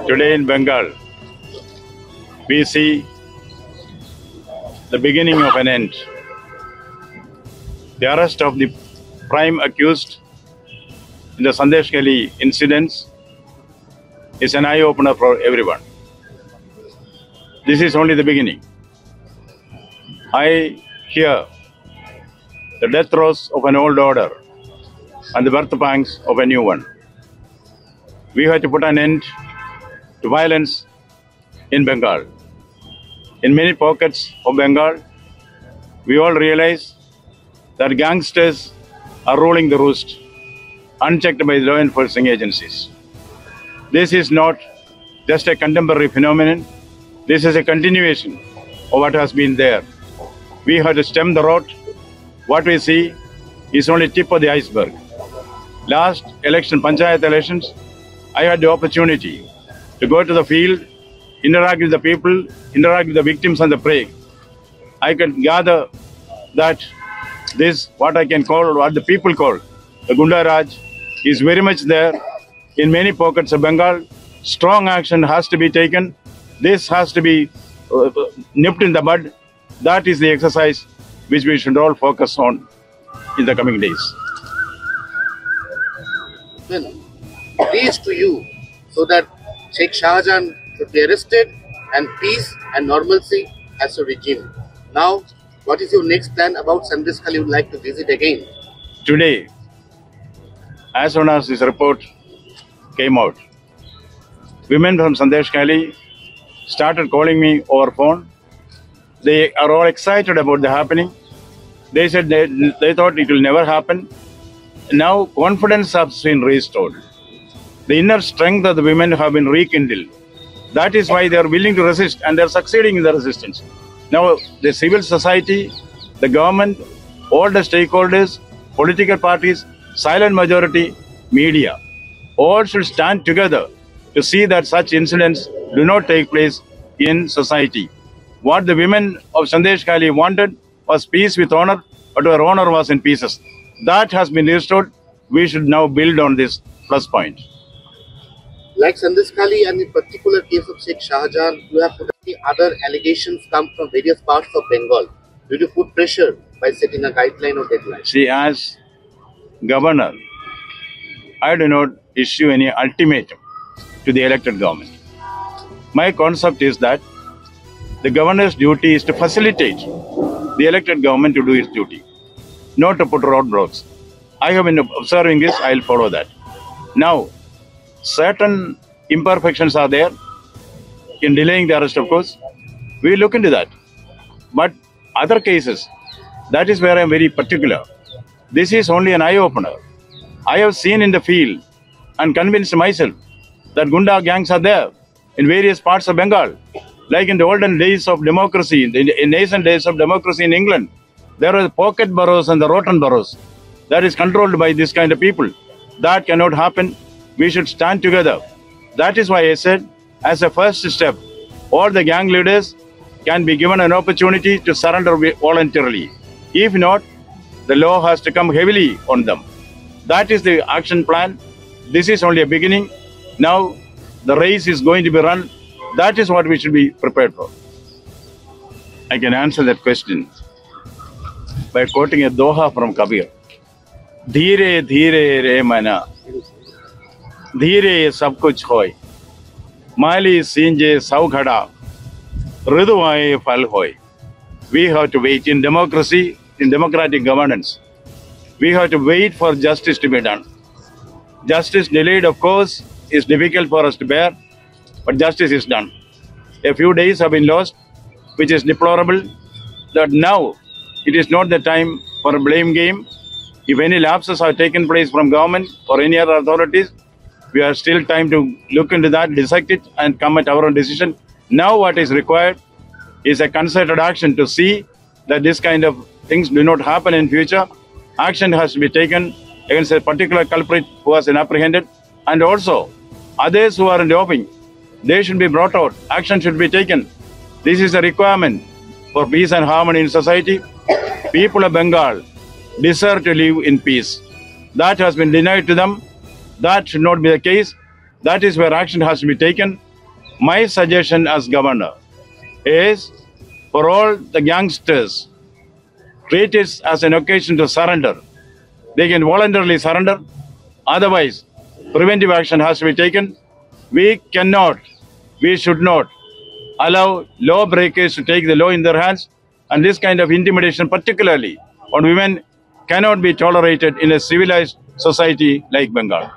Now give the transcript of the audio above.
Today in Bengal, we see the beginning of an end. The arrest of the prime accused in the Sandeshgali incidents is an eye-opener for everyone. This is only the beginning. I hear the death throes of an old order and the birth pangs of a new one. We have to put an end to violence in Bengal. In many pockets of Bengal, we all realize that gangsters are ruling the roost, unchecked by law enforcement agencies. This is not just a contemporary phenomenon. This is a continuation of what has been there. We have to stem the rot. What we see is only tip of the iceberg. Last election, Panchayat elections, I had the opportunity to go to the field, interact with the people, interact with the victims and the prey. I could gather that this, what I can call, what the people call, the Gunda Raj, is very much there in many pockets of Bengal. Strong action has to be taken. This has to be nipped in the bud. That is the exercise which we should all focus on in the coming days. Well, peace to you, so that Sheikh Shahjahan should be arrested and peace and normalcy as a regime. Now, what is your next plan about Sandeshgali you would like to visit again? Today, as soon as this report came out, women from Sandeshgali started calling me over phone. They are all excited about the happening. They said they thought it will never happen. Now confidence has been restored. The inner strength of the women have been rekindled. That is why they are willing to resist, and they are succeeding in the resistance. Now the civil society, the government, all the stakeholders, political parties, silent majority, media, all should stand together to see that such incidents do not take place in society. What the women of Sandeshgali wanted was peace with honor, but our honor was in pieces. That has been restored. We should now build on this plus point. Like Sandeshgali and in particular case of Sheikh Shahjahan, you have put the other allegations come from various parts of Bengal. Did you put pressure by setting a guideline or deadline? See, as governor, I do not issue any ultimatum to the elected government. My concept is that the governor's duty is to facilitate the elected government to do its duty, not to put roadblocks. I have been observing this, I will follow that. Now, certain imperfections are there in delaying the arrest, of course. We will look into that. But other cases, that is where I am very particular. This is only an eye-opener. I have seen in the field and convinced myself that Gunda gangs are there in various parts of Bengal. Like in the olden days of democracy, in nascent days of democracy in England, there are pocket boroughs and the rotten boroughs that is controlled by this kind of people. That cannot happen. We should stand together. That is why I said, as a first step, all the gang leaders can be given an opportunity to surrender voluntarily. If not, the law has to come heavily on them. That is the action plan. This is only a beginning. Now, the race is going to be run. That is what we should be prepared for. I can answer that question by quoting a doha from Kabir. Dheere dheere re mana, dheere sab kuch hoy, mali sinje sau khada, riduaye phal hoy. We have to wait in democracy, in democratic governance. We have to wait for justice to be done. Justice delayed, of course, is difficult for us to bear, but justice is done. A few days have been lost, which is deplorable. That now it is not the time for a blame game. If any lapses have taken place from government or any other authorities, we have still time to look into that, dissect it, and come at our own decision. Now what is required is a concerted action to see that this kind of things do not happen in future. Action has to be taken against a particular culprit who has been apprehended, and also others who are in the offing. They should be brought out. Action should be taken. This is a requirement for peace and harmony in society. People of Bengal deserve to live in peace. That has been denied to them. That should not be the case. That is where action has to be taken. My suggestion as governor is for all the youngsters, treat it as an occasion to surrender. They can voluntarily surrender. Otherwise, preventive action has to be taken. We cannot, we should not allow lawbreakers to take the law in their hands. And this kind of intimidation, particularly on women, cannot be tolerated in a civilized society like Bengal.